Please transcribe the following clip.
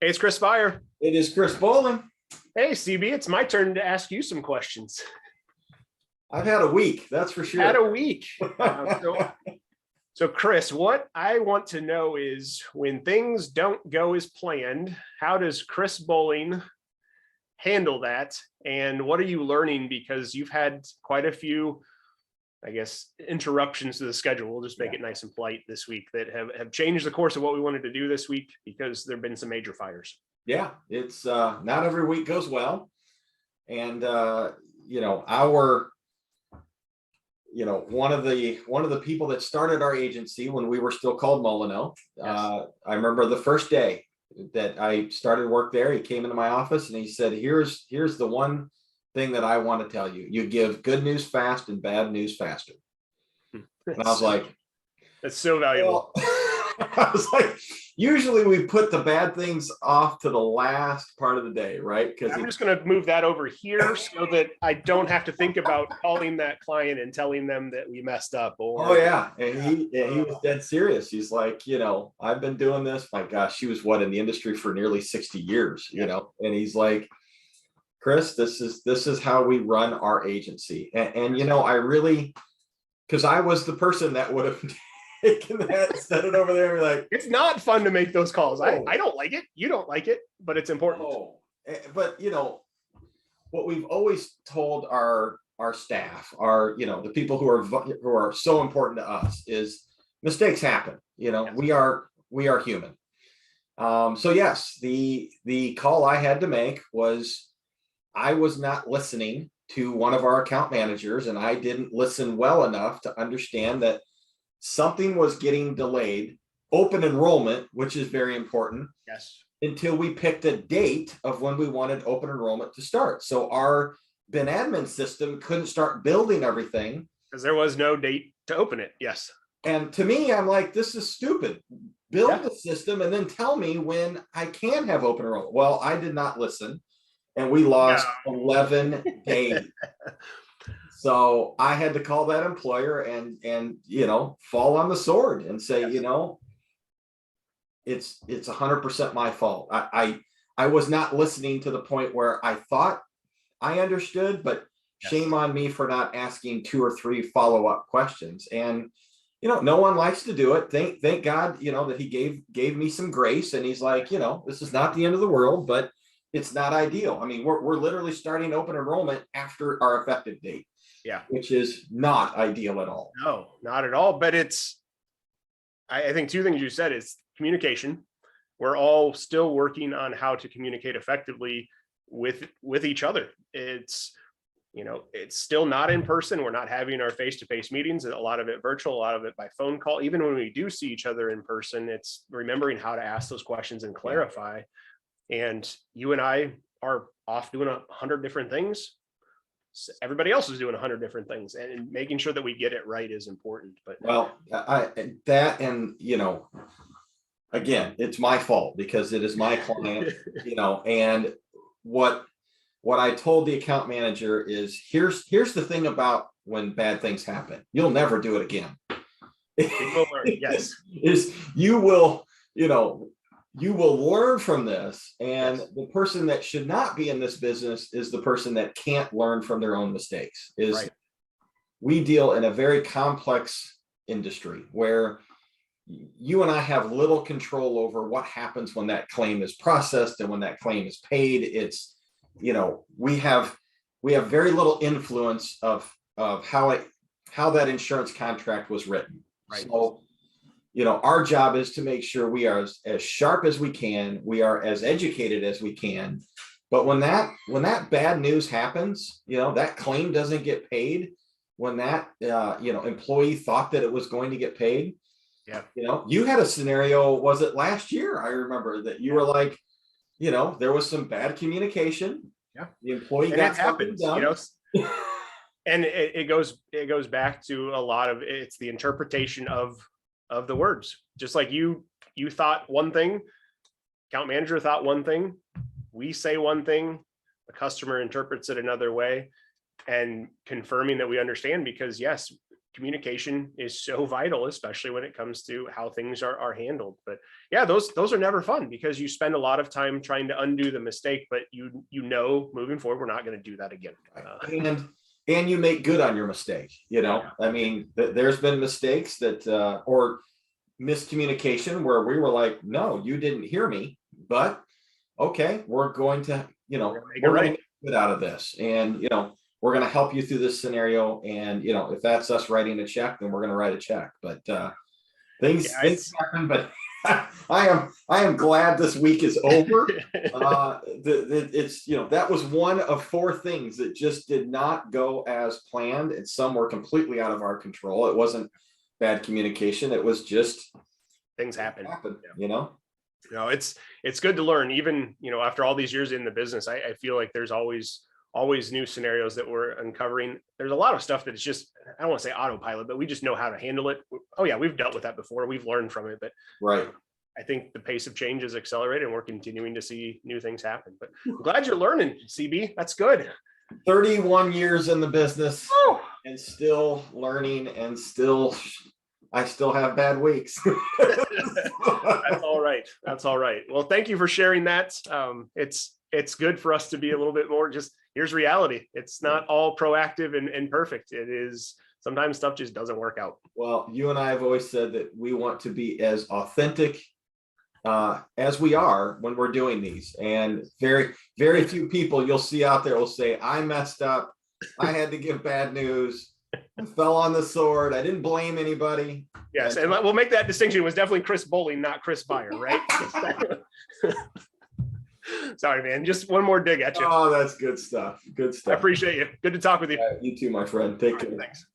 Hey, it's Chris Fire. It is Chris Bowling. Hey, CB, it's my turn to ask you some questions. I've had a week, that's for Had sure. a week. So, Chris, what I want to know is when things don't go as planned, how does Chris Bowling handle that? And what are you learning? Because you've had quite a few, I guess, interruptions to the schedule. We'll just make it nice and polite this week that have changed the course of what we wanted to do this week because there have been some major fires. Yeah, it's not every week goes well. And one of the people that started our agency when we were still called Molyneux. Yes. I remember the first day that I started work there, he came into my office and he said, here's the one thing that I want to tell you. You give good news fast and bad news faster. And I was like, that's so valuable. well, I was like, usually we put the bad things off to the last part of the day, right? Because I'm just going to move that over here so that I don't have to think about calling that client and telling them that we messed up. Oh yeah, and he was dead serious. He's like, I've been doing this. My gosh, he was in the industry for nearly 60 years, and he's like, Chris, this is how we run our agency. And I really, because I was the person that would have taken that, set it over there, and be like, it's not fun to make those calls. I don't like it. You don't like it, but it's important. But what we've always told our staff, the people who are so important to us, is mistakes happen. Yes. We are human. So yes, the call I had to make was I was not listening to one of our account managers, and I didn't listen well enough to understand that something was getting delayed, open enrollment, which is very important. Yes. Until we picked a date of when we wanted open enrollment to start. So our bin admin system couldn't start building everything because there was no date to open it. Yes. And to me, I'm like, this is stupid. Build the system and then tell me when I can have open enrollment. Well, I did not listen, and we lost 11 days. So I had to call that employer and fall on the sword and say, it's 100% my fault. I was not listening to the point where I thought I understood, but shame on me for not asking 2 or 3 follow-up questions. And no one likes to do it. Thank God, that he gave me some grace, and he's like, this is not the end of the world, but it's not ideal. I mean, we're literally starting open enrollment after our effective date. Yeah. Which is not ideal at all. No, not at all. But I think 2 things you said is communication. We're all still working on how to communicate effectively with each other. It's still not in person. We're not having our face-to-face meetings. A lot of it virtual, a lot of it by phone call. Even when we do see each other in person, it's remembering how to ask those questions and clarify. And you and I are off doing 100 different things. Everybody else is doing 100 different things, and making sure that we get it right is important. But again, it's my fault because it is my client, and what I told the account manager is, here's the thing about when bad things happen, you'll never do it again. People learn. Yes. Is you will learn from this, and the person that should not be in this business is the person that can't learn from their own mistakes. We deal in a very complex industry where you and I have little control over what happens when that claim is processed and when that claim is paid. It's, we have very little influence of how that insurance contract was written. Right. So, our job is to make sure we are as sharp as we can. We are as educated as we can. But when that bad news happens, that claim doesn't get paid, when that, employee thought that it was going to get paid. Yeah. You had a scenario, was it last year? I remember that you were like, there was some bad communication. Yeah. The employee got something done. And it goes back to a lot of it's the interpretation of the words. Just like you thought one thing, account manager thought one thing, we say one thing, the customer interprets it another way, and confirming that we understand. Because yes, communication is so vital, especially when it comes to how things are handled. But yeah, those are never fun, because you spend a lot of time trying to undo the mistake, but moving forward, we're not going to do that again. And you make good on your mistake. I mean, there's been mistakes that or miscommunication where we were like, no, you didn't hear me, but okay, we're going to, we're going to make good out of this, and we're going to help you through this scenario. And if that's us writing a check, then we're going to write a check. But things happen. But I am glad this week is over. It's that was one of 4 things that just did not go as planned, and some were completely out of our control. It wasn't bad communication. It was just things happen. It's good to learn, even after all these years in the business. I feel like there's always new scenarios that we're uncovering. There's a lot of stuff that is just, I don't want to say autopilot, but we just know how to handle it. Oh yeah, we've dealt with that before, we've learned from it. But right, I think the pace of change is accelerated, and we're continuing to see new things happen. But I'm glad you're learning, CB. That's good. 31 years in the business, and still learning, and I still have bad weeks. That's all right. That's all right. Well, thank you for sharing that. It's good for us to be a little bit more just, here's reality. It's not all proactive and perfect. It is, sometimes stuff just doesn't work out. Well, you and I have always said that we want to be as authentic as we are when we're doing these. And very, very few people you'll see out there will say, I messed up. I had to give bad news. I fell on the sword. I didn't blame anybody. Yes, and we'll make that distinction. It was definitely Chris Bowling, not Chris Beyer, right? Sorry, man. Just one more dig at you. Oh, that's good stuff. Good stuff. I appreciate you. Good to talk with you. You too, my friend. Take care. Thanks.